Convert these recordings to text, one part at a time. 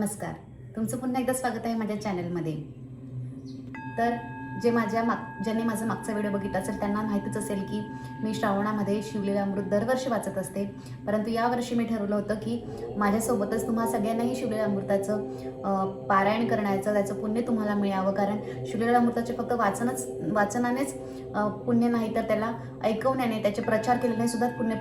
नमस्कार. तुमचं पुन्हा एकदा स्वागत आहे माझ्या चॅनलमध्ये. तर ज्यांनी माझा मागचा व्हिडिओ बघितला असेल त्यांना माहितीच असेल की मी श्रावणामध्ये शिवलीला अमृत दरवर्षी वाचत असते. परंतु यावर्षी मी ठरवलं होतं की माझ्यासोबतच तुम्हा सगळ्यांनाही शिवलीला अमृताचं पारायण करण्याचं, त्याचं पुण्य तुम्हाला मिळावं. कारण शिवलीला अमृताचे फक्त वाचनानेच पुण्य नाही, तर त्याला ऐकवण्याने, त्याचे प्रचार केल्याने सुद्धा पुण्य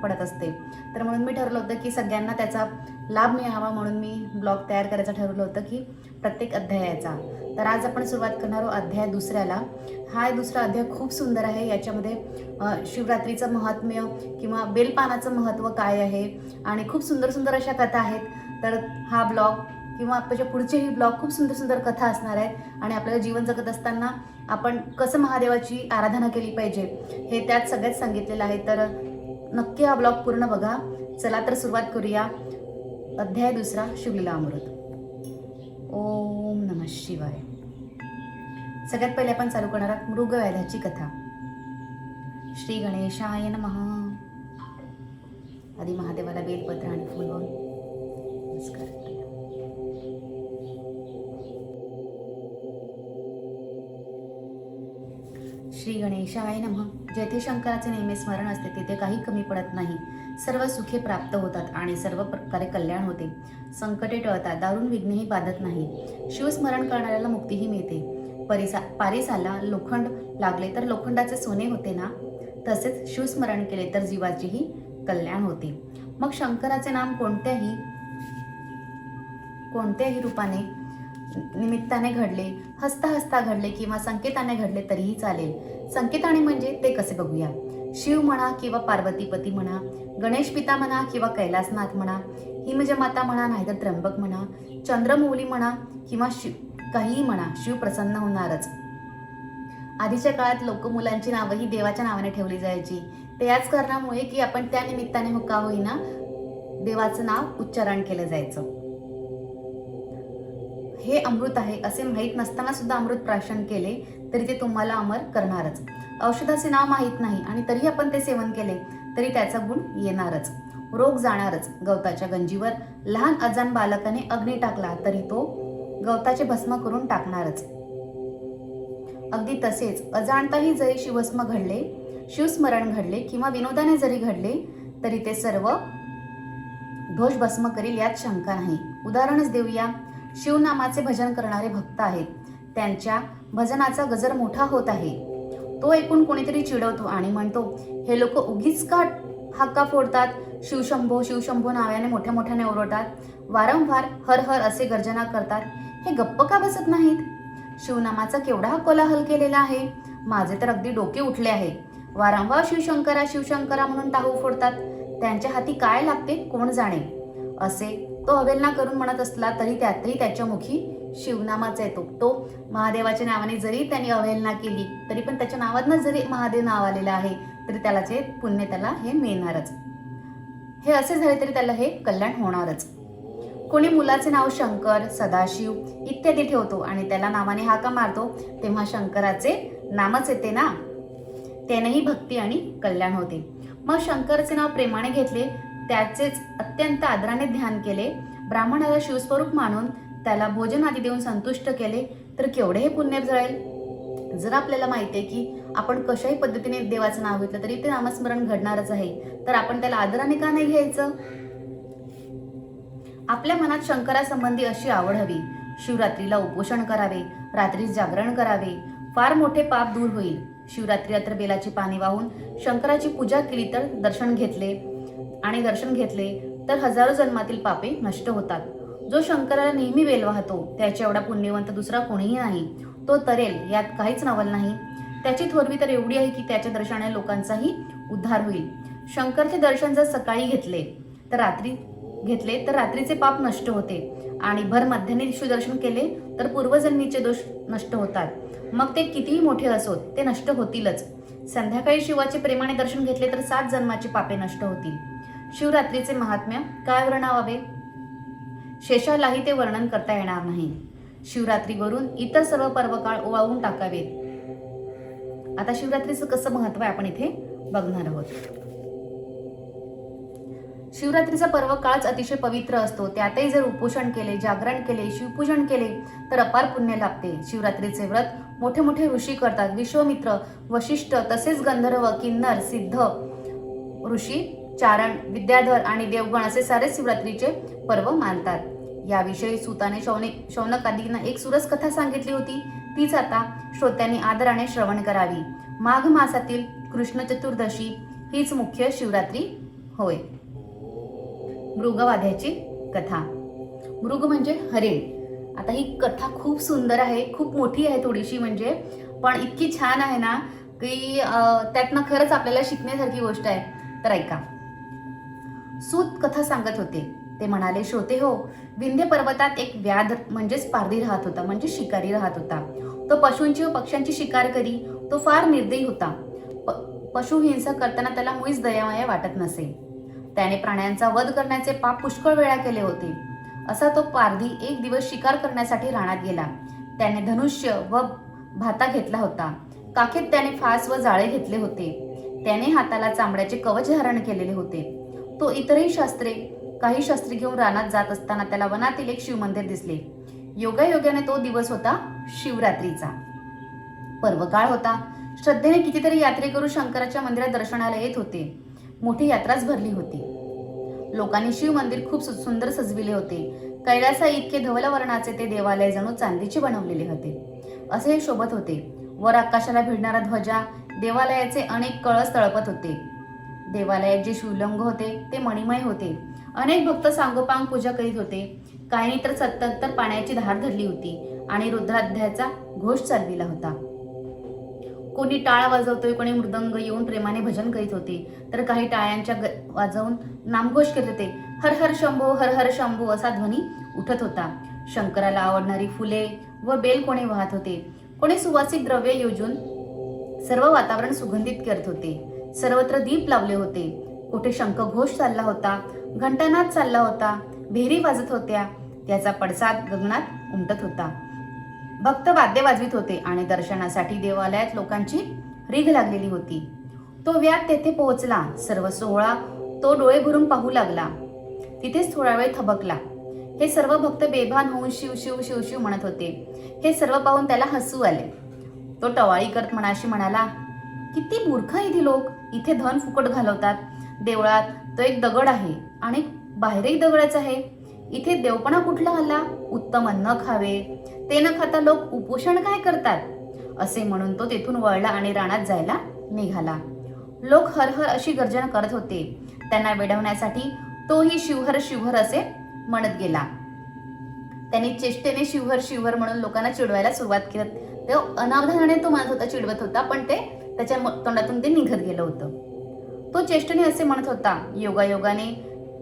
पडत असते. तर म्हणून मी ठरवलं होतं की सगळ्यांना त्याचा लाभ मिळावा, म्हणून मी ब्लॉग तयार करायचं ठरवलं होतं की प्रत्येक अध्यायाचा. तर आज आपण सुरुवात करणार आहोत अध्याय दुसऱ्याला. हा दुसरा अध्याय खूप सुंदर आहे. याच्यामध्ये शिवरात्रीचं महात्म्य किंवा बेलपानाचं महत्त्व काय आहे आणि खूप सुंदर सुंदर अशा कथा आहेत. तर हा ब्लॉग किंवा आपल्याच्या पुढचेही ब्लॉग खूप सुंदर सुंदर कथा असणार आहेत आणि आपल्याला जीवन जगत असताना आपण कसं महादेवाची आराधना केली पाहिजे हे त्यात सगळ्यात सांगितलेलं आहे. तर नक्की हा ब्लॉग पूर्ण बघा. चला तर सुरुवात करूया. अध्याय दुसरा, शिवलीला अमृत. ओम नमः शिवाय. सगळ्यात पहिले आपण चालू करणार आहोत मृगव्याधाची कथा. श्री गणेशाय नमः. आधी महादेवाला बेलपत्र आणि फूल वाहून नमस्कार करूया. श्री गणेशाय नमः. जेथे शंकराचे नेहमी स्मरण असते तेथे काही कमी पडत नाही. सर्व सुखे प्राप्त होतात आणि सर्व प्रकारे कल्याण होते. संकटे टळतात, दारुण विघ्नेही बाधत नाही. शिवस्मरण करणाऱ्याला मुक्तीही मिळते. पारिसाला लोखंड लागले तर लोखंडाचे सोने होते ना, तसेच शिवस्मरण केले तर जीवाचेही कल्याण होते. मग शंकराचे नाम कोणत्याही रूपाने, निमित्ताने घडले, हसता हसता घडले किंवा संकेताने घडले तरीही चालेल. संकेताने म्हणजे ते कसे बघूया. शिव म्हणा किंवा पार्वतीपती म्हणा, गणेश पिता म्हणा किंवा कैलासनाथ म्हणा, हिमजमाता म्हणा नाहीतर त्र्यंबक म्हणा, चंद्रमौली म्हणा किंवा काहीही म्हणा, शिव प्रसन्न होणारच. आधीच्या काळात लोक मुलांची नावंही देवाच्या नावाने ठेवली जायची. ते याच कारणामुळे की आपण त्या निमित्ताने का होईना देवाचं नाव उच्चारण केलं जायचं. हे अमृत आहे असे माहीत नसताना सुद्धा अमृत प्राशन केले तरी ते तुम्हाला अमर करणारच. औषधाचे नाव माहीत नाही आणि तरीही आपण ते सेवन केले तरी त्याचा गुण येणारच, रोग जाणारच. गवताच्या गंजीवर लहान अजान बालकाने अग्नी टाकला तरी तो गवताचे भस्म करून टाकणारच. अगदी तसेच अजाणताही जरी शिवस्म घडले, शिवस्मरण घडले किंवा विनोदाने जरी घडले तरी ते सर्व दोष भस्म करील यात शंका नाही. उदाहरणच देऊया. शिवनामाचे भजन करणारे भक्त आहेत. त्यांच्या भजनाचा गजर मोठा होत आहे. तो ऐकून कोणीतरी चिडवतो आणि म्हणतो, हे लोक उगीच का हाका फोडतात, शिवशंभो शिवशंभो नावाने मोठ्या मोठ्याने ओरडतात, वारंवार हर हर असे गर्जना करतात, हे गप्प का बसत नाहीत. शिवनामाचा केवढा कोलाहल केलेला आहे. माझे तर अगदी डोके उठले आहे. वारंवार शिवशंकरा शिवशंकरा म्हणून टाहू फोडतात. त्यांच्या हाती काय लागते कोण जाणे. असे तो अवहेलना करून म्हणत असला तरी त्यातही त्याच्या मुखी शिवनामाचा येतो. तो महादेवाच्या नावाने जरी त्यांनी अवहेलना केली तरी पण त्याच्या नावातनं जरी महादेव नाव आलेलं आहे तरी त्यालाचे पुण्य त्याला हे मिळणारच. हे असे झाले तरी त्याला हे कल्याण होणारच. कोणी मुलाचे नाव शंकर, सदाशिव इत्यादी ठेवतो आणि त्याला नावाने हाका मारतो तेव्हा शंकराचे नामच येते ना, त्यानेही भक्ती आणि कल्याण होते. मग शंकरचे नाव प्रेमाने घेतले, त्याचेच अत्यंत आदराने ध्यान केले, ब्राह्मणाला शिवस्वरूप मानून त्याला भोजन आदी देऊन संतुष्ट केले तर केवढे हे पुण्य जळेल. जर आपल्याला माहिती आहे की आपण कशाही पद्धतीने देवाचं नाव घेतलं तरी ते नामस्मरण घडणारच आहे, तर आपण त्याला आदराने का नाही घ्यायचं. आपल्या मनात शंकरासंबंधी अशी आवड हवी. शिवरात्रीला उपोषण करावे, रात्री जागरण करावे, फार मोठे पाप दूर होईल. शिवरात्री रात्र बेलाची पाने वाहून शंकराची पूजा केली तर दर्शन घेतले तर हजारो जन्मातील पापे नष्ट होतात. जो शंकराला नेहमी बेल वाहतो त्याच्या एवढा पुण्यवंत दुसरा कोणीही नाही. तो तरेल यात काहीच नवल नाही. त्याची थोरवी तर एवढी आहे की त्याच्या दर्शनाने लोकांचाही उद्धार होईल. शंकरचे दर्शन जर सकाळी घेतले तर रात्रीचे पाप नष्ट होते आणि भर मध्याने शिवदर्शन केले तर पूर्वजन्मीचे दोष नष्ट होतात. मग ते कितीही मोठे असोत ते नष्ट होतीलच. संध्याकाळी शिवाचे प्रेमाने दर्शन घेतले तर 7 जन्माची पापे नष्ट होतील. शिवरात्रीचे महात्म्य काय वर्णवावे. शेषालाही ते वर्णन करता येणार नाही. शिवरात्रीवरून इतर सर्व पर्वकाळ ओवाळून टाकावेत. आता शिवरात्रीचं कसं महत्व आहे आपण इथे बघणार आहोत. शिवरात्रीचा पर्व काळच अतिशय पवित्र असतो. त्यातही जर उपोषण केले, जागरण केले, शिवपूजन केले तर अपार पुण्य लाभते. शिवरात्रीचे व्रत मोठे मोठे ऋषी करतात. विश्वामित्र, वशिष्ठ तसेच गंधर्व, किन्नर, सिद्ध ऋषी, चारण, विद्याधर आणि देवगण असे सारे शिवरात्रीचे पर्व मानतात. याविषयी सुताने शौनकादींना एक सुरस कथा सांगितली होती. तीच आता श्रोत्यांनी आदराने श्रवण करावी. माघ मासातील कृष्ण चतुर्दशी हीच मुख्य शिवरात्री होय. मृगवाद्याची कथा. मृग म्हणजे हरिण. आता ही कथा खूप सुंदर आहे, खूप मोठी आहे थोडीशी म्हणजे, पण इतकी छान आहे ना की त्यातनं खरंच आपल्याला शिकण्यासारखी गोष्ट आहे. तर ऐका. सूत कथा सांगत होते. ते म्हणाले, श्रोते हो, विंध्य पर्वतात एक व्याध म्हणजेच पारधी राहत होता, म्हणजे शिकारी राहत होता. तो पशूंची व पक्ष्यांची शिकार करी. तो फार निर्दयी होता. पशु हिंसा करताना त्याला मुळीच दयामाया वाटत नसे. त्याने प्राण्यांचा वध करण्याचे पाप पुष्कळ वेळा केले होते. असा तो पारधी एक दिवस शिकार करण्यासाठी रानात गेला. त्याने धनुष्य व भाता घेतला होता. काखेत त्याने फास व जाळे घेतले होते. त्याने हाताला चांबड्याचे कवच धारण केलेले होते. तो इतरही काही शस्त्रे घेऊन रानात जात असताना त्याला वनातील एक शिवमंदिर दिसले. योगायोगाने तो दिवस होता शिवरात्रीचा. पर्वकाळ होता. श्रद्धेने कितीतरी यात्रेकरू शंकराच्या मंदिरात दर्शनाला येत होते. मोठी यात्राच भरली होती. लोकांनी शिव मंदिर खूप सुंदर सजविले होते. कैलासा इतके धवल वर्णाचे ते देवालय जणू चांदीचे बनवलेले होते असे हे शोभत होते. वर आकाशाला भिडणारा ध्वजा, देवालयाचे अनेक कळस तळपत होते. देवालयात जे शिवलिंग होते ते मणिमय होते. अनेक भक्त सांगोपांग पूजा करीत होते. काहींनी तर सत्तर पाण्याची धार धरली होती आणि रुद्राध्यायाचा घोष चालविला होता. कोणी टाळ वाजवतोय, कोणी मृदंग येऊन प्रेमाने भजन करीत होते, तर काही टाळ्यांच्या वाजवून नामघोष करत होते. हर हर शंभो, हर हर शंभो असा ध्वनी उठत होता. शंकराला आवडणारी फुले व बेल कोणी वाहत होते. कोणी सुवासिक द्रव्य योजून सर्व वातावरण सुगंधित करत होते. सर्वत्र दीप लावले होते. कुठे शंखघोष चालला होता, घंटानाद चालला होता, भेरी वाजत होत्या. त्याचा पडसाद गगनात उमटत होता. भक्त वाद्य वाजवित होते आणि दर्शनासाठी देवालयात लोकांची रीघ लागलेली होती. तो व्याध तेथे पोहोचला. सर्व सोहळा तो डोळे भरून पाहू लागला. तिथेच थोडा वेळ थबकला. हे सर्व भक्त बेभान होऊन शिव शिव शिव शिव म्हणत होते. हे सर्व पाहून त्याला हसू आले. तो टवाळी करत मनाशी म्हणाला, किती मूर्ख इथे लोक इथे धन फुकट घालवतात. देवळात तो एक दगड आहे आणि बाहेरही दगडच आहे. इथे देवपणा कुठला हल्ला. उत्तम अन्न खावे, ते न खाता लोक उपोषण काय करतात. असे म्हणून तो तेथून वळला आणि रानात जायला निघाला. लोक हर हर अशी गर्जना करत होते. त्यांना वेडवण्यासाठी तोही शिवहर शिवहर असे म्हणत गेला. त्यांनी चेष्टेने शिवहर शिवहर म्हणून लोकांना चिडवायला सुरुवात केली. ते अनावधानाने तो म्हणत होता, चिडवत होता, पण ते त्याच्या तोंडातून ते निघत गेलं होतं. तो चेष्टेने असे म्हणत होता. योगायोगाने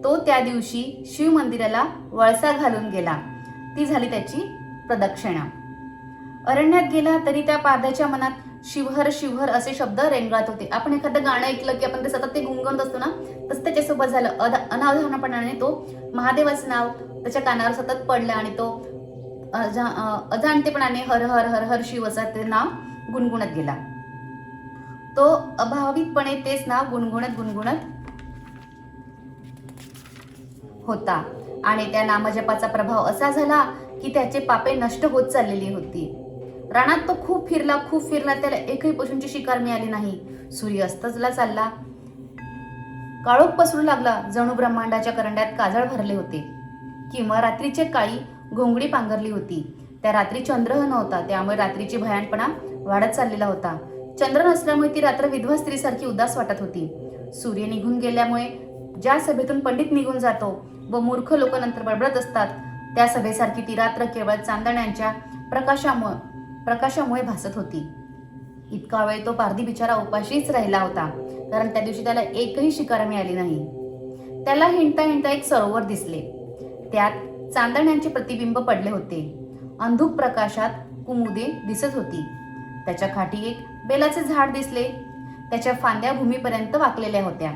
तो त्या दिवशी शिव मंदिराला वळसा घालून गेला. ती झाली त्याची प्रदक्षिणा. अरण्यात गेला तरी त्या पारध्याच्या मनात शिवहर शिवहर असे शब्द रेंगाळत होते. आपण एखादं गाणं ऐकलं की आपण ते सतत ते गुणगुणत असतो ना, तसं त्याच्यासोबत झालं. अनावधानपणाने तो महादेवाचं नाव त्याच्या कानावर सतत पडलं आणि तो अजाणतेपणाने हर हर हर हर शिव असं ते नाव गुणगुणत गेला. तो अभावितपणे तेच नाव गुणगुणत गुणगुणत होता आणि त्या नामजपाचा प्रभाव असा झाला की त्याचे पापे नष्ट होत चाललेली होती. रानात तो खूप फिरला, त्याला एकही पशूंची शिकार मिळाली नाही. सूर्य अस्तला चालला. काळोख पसरू लागला. जणू ब्रह्मांडाच्या करंड्यात काजळ भरले होते. किंवा रात्रीचे काळी घोंगडी पांघरली होती. त्या रात्री चंद्रह नव्हता, त्यामुळे रात्रीची भयानपणा वाढत चाललेला होता. चंद्र नसल्यामुळे ती रात्र विधवा स्त्रीसारखी उदास वाटत होती. सूर्य निघून गेल्यामुळे ज्या सभेतून पंडित निघून जातो व मूर्ख लोक नंतर बडबडत असतात, त्या सभेसारखी ती रात्र केवळ चांदण्यांच्या प्रकाशामुळे भासत होती. इतका वेळ तो पारधी बिचारा उपाशीच राहिला होता, कारण त्या दिवशी त्याला एकही शिकार मिळाली नाही. त्याला हिंडता हिंडता एक सरोवर दिसले. त्यात चांदण्यांचे प्रतिबिंब पडले होते. अंधुक प्रकाशात कुमुदे दिसत होती. त्याच्या खाटी एक बेलाचे झाड दिसले. त्याच्या फांद्या भूमीपर्यंत वाकलेल्या होत्या.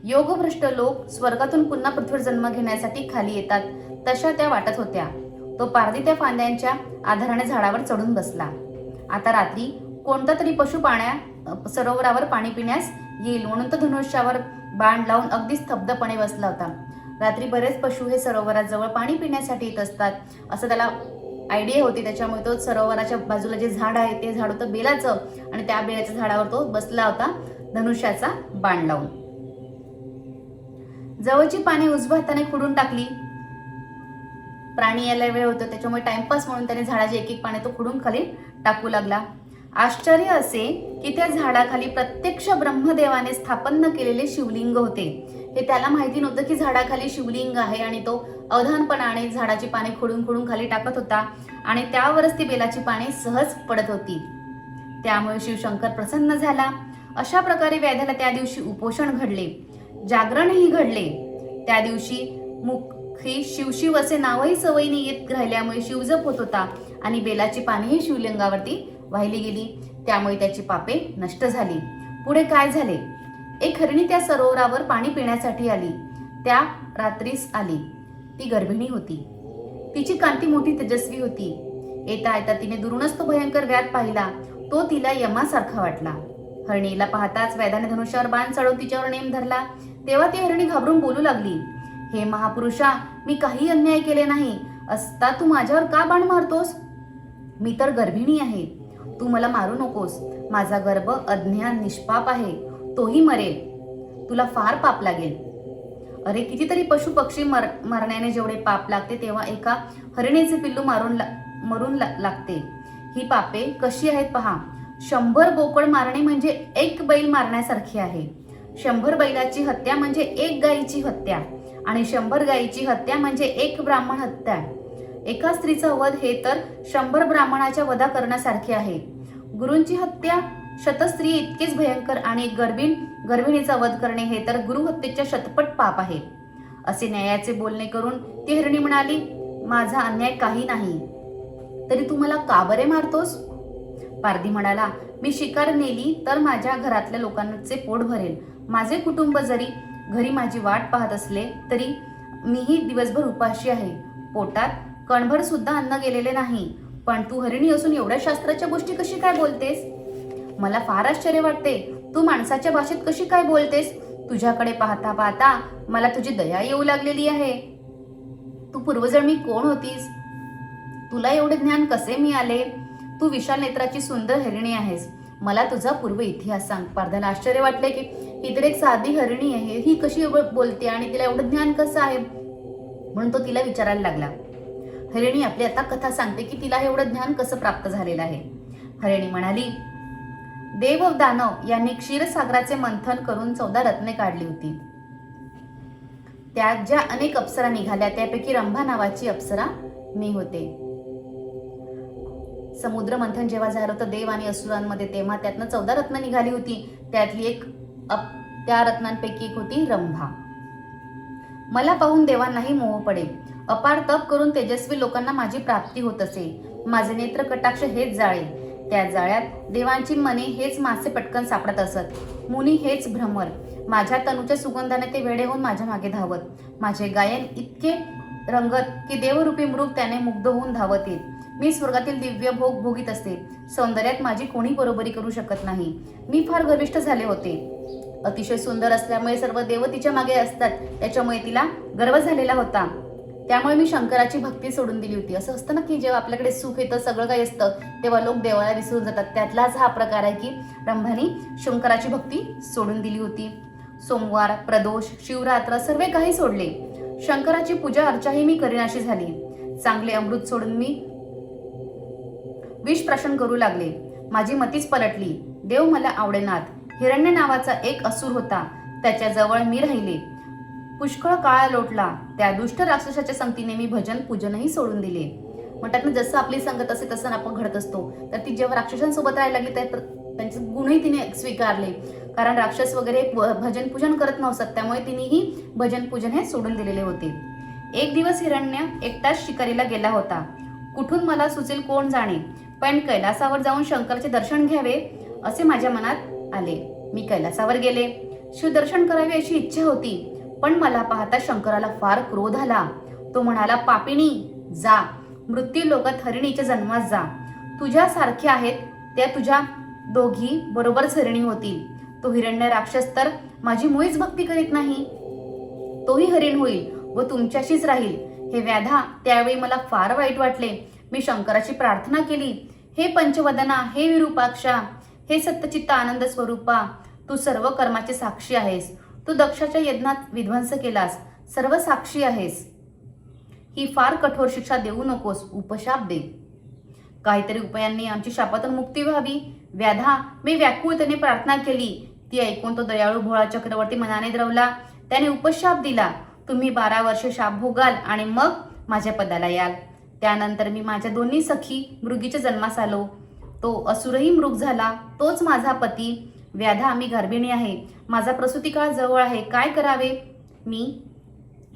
योगभ्रष्ट लोक स्वर्गातून पुन्हा पृथ्वीवर जन्म घेण्यासाठी खाली येतात, तशा त्या वाटत होत्या. तो पारधी त्या फांद्यांच्या आधाराने झाडावर चढून बसला. आता रात्री कोणता तरी पशु सरोवरावर पाणी पिण्यास येईल म्हणून तो धनुष्यावर बाण लावून अगदी स्तब्धपणे बसला होता. रात्री बरेच पशु हे सरोवराजवळ पाणी पिण्यासाठी येत असतात असं त्याला आयडिया होती. त्याच्यामुळे तो सरोवराच्या बाजूला जे झाड आहे ते झाड होतं बेलाचं, आणि त्या बेलाच्या झाडावर तो बसला होता धनुष्याचा बाण लावून. जवळची पाने उजव्या हाताने खुडून टाकली. प्राणी यायला वेळ होतो त्याच्यामुळे टाइमपास म्हणून त्याने झाडाची एक एक पाने तो खुडून खाली टाकू लागला. आश्चर्य असे की त्या झाडाखाली प्रत्यक्ष ब्रह्मदेवाने स्थापन केलेले शिवलिंग होते. हे त्याला माहिती नव्हतं की झाडाखाली शिवलिंग आहे, आणि तो अवधानपणाने झाडाची पाने खुडून खुडून खाली टाकत होता, आणि त्यावरच ती बेलाची पाने सहज पडत होती. त्यामुळे शिवशंकर प्रसन्न झाला. अशा प्रकारे व्याध्याला त्या दिवशी उपोषण घडले, जागरणही घडले. त्या दिवशी मुखी शिवशिव असे नावही सवयीने येत राहिल्यामुळे शिवजप होत होता, आणि बेलाची पानेही शिवलिंगावरती वाहिली गेली. त्यामुळे त्याची पापे नष्ट झाली. पुढे काय झाले? एक हरिणी त्या सरोवरावर पाणी पिण्यासाठी आली. त्या रात्रीस आली. ती गर्भिणी होती. तिची कांती मोठी तेजस्वी होती. येता येता तिने दुरूनच तो भयंकर व्याध पाहिला. तो तिला यमासारखा वाटला. हरणीला पाहताच व्याधाने धनुष्यावर बाण चढवून तिच्यावर नेम धरला. तेव्हा ती हरणी घाबरून बोलू लागली, हे महापुरुषा, मी काही अन्याय केले नाही असता तू माझ्यावर का बाण मारतोस? मी तर गर्भिणी आहे. तू मला मारू नकोस. माझा गर्भ अज्ञान निष्पाप आहे. तोही मरेल. तुला फार पाप लागेल. अरे, कितीतरी पशु पक्षी मरण्याने जेवढे पाप लागते तेव्हा एका हरिणीचे पिल्लू मरून लागते. ही पापे कशी आहेत पहा. 100 बोकड मारणे म्हणजे एक बैल मारण्यासारखी आहे. 100 बैलाची हत्या म्हणजे एक गायीची हत्या, आणि 100 गायीची हत्या म्हणजे एक ब्राह्मण हत्या. एका स्त्रीचा वध हे तर 100 ब्राह्मणाच्या वधा करण्यासारखे आहे. गुरूंची हत्या शतस्त्री इतकेच भयंकर, आणि गर्भिणीचा वध करणे हे तर गुरुहत्येच्या शतपट पाप आहे. असे न्यायाचे बोलणे करून ती हरिणी म्हणाली, माझा अन्याय काही नाही, तरी तू मला का बरे मारतोस? पारधी म्हणाला, मी शिकार नेली तर माझ्या घरातल्या लोकांचे पोट भरेल. माझे कुटुंब जरी घरी माझी वाट पाहत असले तरी मीही दिवसभर उपाशी आहे. पोटात कणभर सुद्धा अन्न गेलेले नाही. पण तू हरिणी असून एवढ्या शास्त्राच्या गोष्टी कशी काय बोलतेस? मला फार आश्चर्य वाटते. तू माणसाच्या भाषेत कशी काय बोलतेस? तुझ्याकडे पाहता पाहता मला तुझी दया येऊ लागलेली आहे. तू पूर्वजन्मी कोण होतीस? तुला एवढे ज्ञान कसे मिळाले? तू विशाल नेत्राची सुंदर हरिणी आहेस. मला तुझा पूर्व इतिहास सांग. पारध्याला आश्चर्य वाटले की ही तर एक साधी हरिणी आहे, ही कशी बोलते आणि तिला एवढं ज्ञान कसं आहे, म्हणून तो तिला विचारायला लागला. हरिणी आपली आता कथा सांगते की तिला एवढं ज्ञान कसं प्राप्त झालेलं आहे. हरिणी म्हणाली, देव व दानव यांनी क्षीरसागराचे मंथन करून 14 रत्ने काढली होती. त्यात ज्या अनेक अप्सरा निघाल्या त्यापैकी रंभा नावाची अप्सरा मी होते. समुद्र मंथन जेव्हा झालं होतं देव आणि असुरांमध्ये, तेव्हा त्यातनं 14 रत्न निघाली होती. त्यातली एक त्या रत्नांपैकी एक होती रंभा. मला पाहून देवांनाही मोह पडे. अपार तप करून तेजस्वी लोकांना माझी प्राप्ती होत असे. माझे नेत्र कटाक्ष हेच जाळे. त्या जाळ्यात देवांची मने हेच मासे पटकन सापडत असत. मुनी हेच भ्रमर. माझ्या तनूच्या सुगंधाने ते वेडे होऊन माझ्या मागे धावत. माझे गायन इतके रंगत की देवरूपी मृग त्याने मुग्ध होऊन धावत येत. मी स्वर्गातील दिव्य भोग भोगीत असते. सौंदर्यात माझी कोणी बरोबरी करू शकत नाही. मी फार गर्विष्ठ झाले होते. अतिशय सुंदर असल्यामुळे सर्व देव तिच्या मागे असतात, त्याच्यामुळे तिला गर्व झालेला होता. त्यामुळे मी शंकराची भक्ती सोडून दिली होती. असं असतं ना की जेव्हा आपल्याकडे सुख येतं, सगळं काही असतं, तेव्हा लोक देवाला विसरून जातात. त्यातलाच हा प्रकार आहे की रंभानी शंकराची भक्ती सोडून दिली होती. सोमवार, प्रदोष, शिवरात्र सर्व काही सोडले. शंकराची पूजा अर्चाही मी करीनाशी झाली. चांगले अमृत सोडून मी विष प्राशन करू लागले. माझी मतीच पलटली. देव मला आवडेनात. हिरण्य नावाचा एक असुर होता, त्याच्याजवळ मी राहिले. पुष्कळ काळ लोटला. त्या दुष्ट राक्षसाच्या संगतीने मी भजन पूजनही सोडून दिले. म्हणतात ना, जसं आपली संगत असते तसं आपण घडत असतो. तर ती जेव्हा राक्षसांसोबत राहायला लागली तर त्यांचे गुणही तिने स्वीकारले. कारण राक्षस वगैरे भजन पूजन करत नसत, त्यामुळे तिनेही भजन पूजन हे सोडून दिलेले होते. एक दिवस हिरण्य एकटाच शिकारीला गेला होता. कुठून मला सुचेल कोण जाणे, पण कैलासावर जाऊन शंकराचे दर्शन घ्यावे असे माझ्या मनात आले. मी कैलासावर गेले. शिवदर्शन करावे अशी इच्छा होती, पण मला पाहता शंकराला फार क्रोध आला. तो म्हणाला, पापिणी, जा, मृत्यू लोकात हरिणीच्या जन्मात जा. तुझ्या सारख्या आहेत त्या तुझ्या दोघी बरोबरच हरिणी होतील. तो हिरण्य राक्षस तर माझी मुळीच भक्ती करीत नाही, तोही हरिण होईल व तुमच्याशीच राहील. हे व्याधा, त्यावेळी मला फार वाईट वाटले. मी शंकराची प्रार्थना केली, हे पंचवदना, हे विरूपाक्षा, हे सत्यचित्त आनंद स्वरूपा, तू सर्व कर्माचे साक्षी आहेस. तू दक्षाच्या यज्ञात विध्वंस केलास, सर्व साक्षी आहेस. ही फार कठोर शिक्षा देऊ नकोस, उपशाप दे. काहीतरी उपायांनी आमची शापातून मुक्ती व्हावी. व्याधा, मी व्याकुळतेने प्रार्थना केली. ती ऐकून तो दयाळू भोळा चक्रवर्ती मनाने द्रवला. त्याने उपशाप दिला, तुम्ही 12 वर्षे शाप भोगाल आणि मग माझ्या पदाला याल. त्यानंतर मी माझ्या दोन्ही सखी मृगीच्या जन्मास आलो. तो असुरही मृग झाला, तोच माझा पती. व्याधा, मी गर्भिणी आहे, माझा प्रसूती काळ जवळ आहे, काय करावे? मी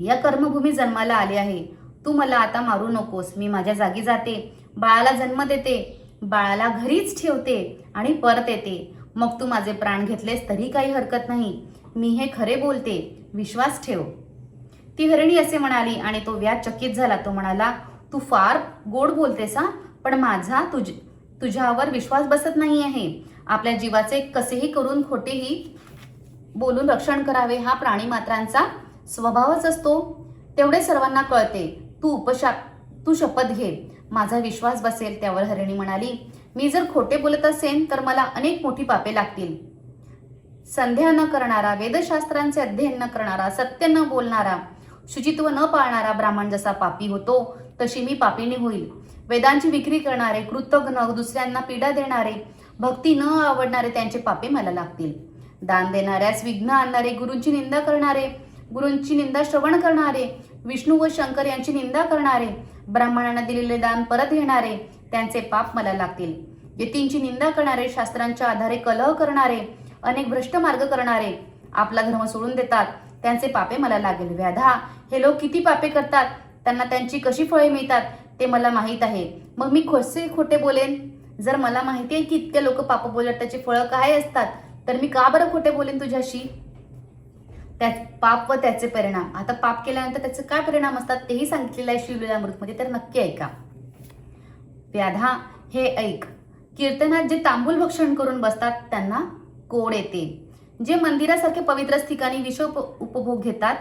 या कर्मभूमी जन्माला आले आहे. तू मला आता मारू नकोस. मी माझ्या जागी जाते, बाळाला जन्म देते, बाळाला घरीच ठेवते आणि परत येते. मग तू माझे प्राण घेतलेस तरी काही हरकत नाही. मी हे खरे बोलते, विश्वास ठेव. ती हरिणी असे म्हणाली आणि तो व्याध चकित झाला. तो म्हणाला, तू फार गोड बोलतेस हा, पण माझा तुझ्यावर विश्वास बसत नाही आहे. आपल्या जीवाचे कसेही करून खोटेही बोलून रक्षण करावे हा प्राणी मात्रांचा स्वभावच असतो, तेवढे सर्वांना कळते. तू शपथ घे, माझा विश्वास बसेल. त्यावर हरिणी म्हणाली, मी जर खोटे बोलत असेन तर मला अनेक मोठी पापे लागतील. संध्या न करणारा, वेदशास्त्रांचे अध्ययन न करणारा, सत्य न बोलणारा, शुचित्व न पाळणारा ब्राह्मण जसा पापी होतो तशी मी पापिणी होईल. वेदांची विक्री करणारे, कृतघ्न, दुसऱ्यांना पीडा देणारे, भक्ती न आवडणारे त्यांचे पापे मला लागतील. दान देणाऱ्यास विघ्न आणणारे, गुरूंची निंदा करणारे, गुरूंची निंदा श्रवण करणारे, विष्णू व शंकर यांची निंदा करणारे, ब्राह्मणांना दिलेले दान परत घेणारे, त्यांचे पाप मला लागतील. यतींची निंदा करणारे, शास्त्रांच्या आधारे कलह करणारे, अनेक भ्रष्ट मार्ग करणारे, आपला धर्म सोडून देतात, त्यांचे पापे मला लागेल. व्याधा, हे लोक किती पापे करतात, त्यांना त्यांची कशी फळे मिळतात ते मला माहीत आहे. मग मी कसे खोटे बोलेन? जर मला माहिती आहे की इतके लोक पाप बोलतात त्याचे फळं काय असतात, तर मी का बरं खोटे बोलेन तुझ्याशी? पाप व त्याचे परिणाम. आता पाप केल्यानंतर त्याचे काय परिणाम असतात तेही सांगितलेलं आहे शिवलीलामृतमध्ये, तर नक्की ऐका. व्याधा, हे ऐक. कीर्तनात जे तांबूल भक्षण करून बसतात त्यांना कोड येते. जे मंदिरासारखे पवित्र ठिकाणी विष उपभोग घेतात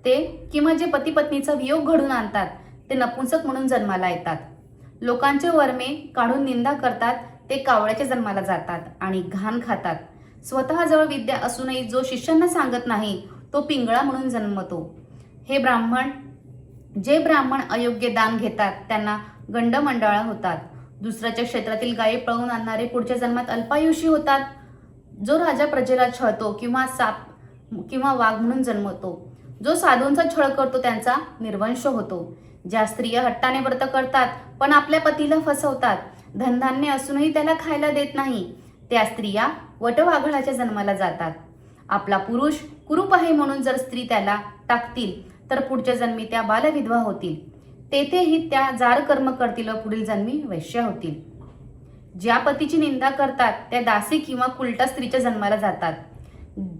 ते, किंवा जे पती पत्नीचा वियोग घडून आणतात ते नपुंसक म्हणून जन्माला येतात. लोकांचे वर्मे काढून निंदा करतात ते कावळ्याच्या जन्माला जातात आणि घाण खातात. स्वतःजवळ विद्या असूनही जो शिष्यांना सांगत नाही तो पिंगळा म्हणून जन्मतो. जे ब्राह्मण अयोग्य दान घेतात त्यांना गंडमंडाळा होतात. दुसऱ्याच्या क्षेत्रातील गायी पळवून आणणारे पुढच्या जन्मात अल्पायुषी होतात. जो राजा प्रजेला छळतो किंवा साप किंवा वाघ म्हणून जन्मतो. जो साधूंचा छळ करतो त्यांचा निर्वंश होतो. ज्या स्त्रिया हट्टाने व्रत करतात पण आपल्या पतीला फसवतात, धनधान्य असूनही त्याला खायला देत नाही, त्या स्त्रिया वटवाघळाच्या जन्माला जातात. आपला पुरुष कुरूप आहे म्हणून जर स्त्री त्याला टाकतील तर पुढच्या जन्मी त्या बालविधवा होतील. तेथेही त्या जार कर्म करतील व पुढील जन्मी वैश्या होतील. ज्या पतीची निंदा करतात त्या दासी किंवा कुलटा स्त्रीच्या जन्माला जातात.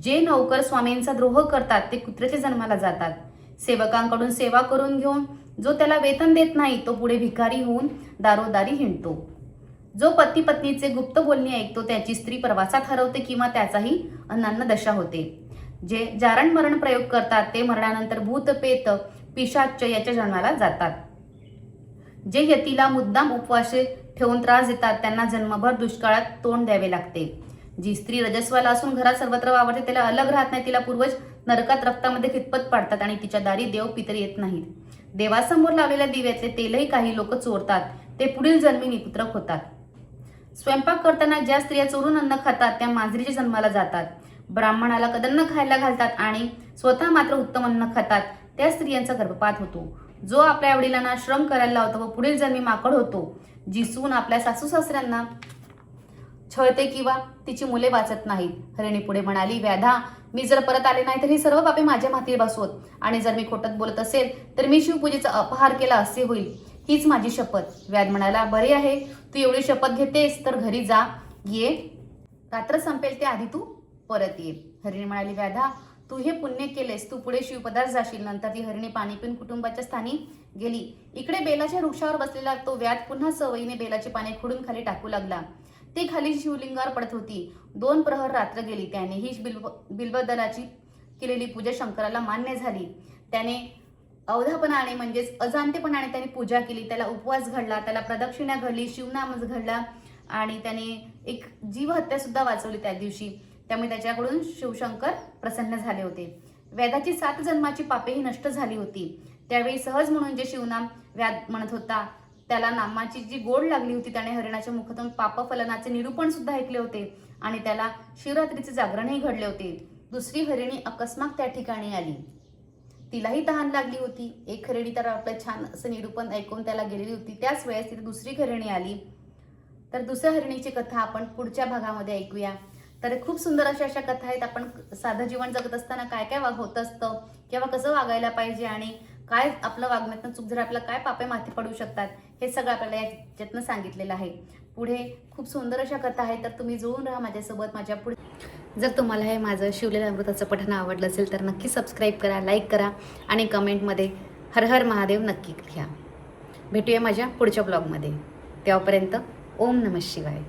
जे नौकर स्वामींचा द्रोह करतात ते कुत्र्याच्या जन्माला जातात. सेवकांकडून सेवा करून घेऊन जो त्याला वेतन देत नाही तो पुढे भिकारी होऊन दारोदारी हिंडतो. जो पती पत्नीचे गुप्त बोलणे ऐकतो त्याची स्त्री प्रवासात हरवते किंवा त्याचाही अनन्न दशा होते. जे जारण मरण प्रयोग करतात ते मरणानंतर भूत, पेत, पिशाच याच्या जन्माला जातात. जे यतीला मुद्दाम उपवासे ठेवून त्रास देतात त्यांना जन्मभर दुष्काळात तोंड द्यावे लागते. जी स्त्री रजस्वाला असून घरात सर्वत्र वावरते त्याला अलग राहत नाही, तिला पूर्वज नरकात रक्तामध्ये खितपत पाडतात आणि तिच्या दारी देव पितर येत नाहीत. देवासमोर लावलेल्या दिव्यातले तेलही काही लोक चोरतात, ते पुढील जन्मी निपुत्रक होतात. स्वयंपाक करताना ज्या स्त्रिया चोरून अन्न खातात त्या मांजरीच्या जन्माला जातात. ब्राह्मणाला कदन्न खायला घालतात आणि स्वतः मात्र उत्तम अन्न खातात त्या स्त्रियांचा गर्भपात होतो. जो आपल्या वडिलांना श्रम करायला लावतो व पुढील जन्मी माकड होतो. जी सून आपल्या सासू सासऱ्यांना छळते किंवा तिची मुले वाचत नाहीत. हरिणी पुढे म्हणाली, व्याधा, मी जर परत आले नाही तर ही सर्व पापे माझ्या माथी बसवत, आणि जर मी खोटत बोलत असेल तर मी शिवपूजेचा अपहार केला असे होईल. हीच माझी शपथ. व्याध म्हणाला, बरे आहे, तू एवढी शपथ घेतेस तर घरी जा, ये, रात्र संपेल ते आधी तू परत ये. हरिणी म्हणाली, व्याधा, तू हे पुण्य केलेस, तू पुढे शिवपदात जाशील. नंतर ती हरिणी पाणी पिऊन कुटुंबाच्या स्थानी गेली. इकडे बेलाच्या वृक्षावर बसलेला तो व्याध पुन्हा सवयीने बेलाची पाने खोडून खाली टाकू लागला. ती खाली शिवलिंगावर पडत होती. 2 प्रहर रात्र गेली. त्याने ही बिल्वदलाची केलेली पूजा शंकराला मान्य झाली. त्याने अवधापणाने म्हणजेच अजाणतेपणाने त्याने पूजा केली, त्याला उपवास घडला, त्याला प्रदक्षिणा घडली, शिवनामच घडला आणि त्याने एक जीवहत्या सुद्धा वाचवली त्या दिवशी. त्यामुळे त्याच्याकडून शिवशंकर प्रसन्न झाले होते. वेदाची 7 जन्माची पापेही नष्ट झाली होती. त्यावेळी सहज म्हणून जे शिवनाम व्याद म्हणत होता त्याला नामाची जी गोड लागली होती, त्याने हरिणाच्या मुखातून पापफलनाचे निरूपण सुद्धा ऐकले होते आणि त्याला शिवरात्रीचे जागरणही घडले होते. दुसरी हरिणी अकस्मात त्या ठिकाणी आली. तिलाही तहान लागली होती. एक हरिणी तर आपलं छान असं निरूपण ऐकून त्याला गेलेली होती. त्याच वेळेस तिथे दुसरी हरिणी आली. तर दुसऱ्या हरिणीची कथा आपण पुढच्या भागामध्ये ऐकूया. तर खूप सुंदर अशा कथा आहेत. आपण साधं जीवन जगत असताना काय काय होत असतं किंवा कसं वागायला पाहिजे आणि काय आपलं वागण्यातनं चूक झाली आपल्याला काय पापे माथी पडू शकतात हे सगळं आपल्याला याच्यातनं सांगितलेलं आहे. पुढे खूप सुंदर अशा कथा आहेत. तर तुम्ही जुळून राहा माझ्यासोबत माझ्या पुढे. जर तुम्हाला हे माझं शिवलेल्या अमृताचं पठण आवडलं असेल तर नक्की सबस्क्राईब करा, लाईक करा आणि कमेंटमध्ये हर हर महादेव नक्की लिहा. भेटूया माझ्या पुढच्या ब्लॉगमध्ये. तेव्हापर्यंत ओम नमः शिवाय.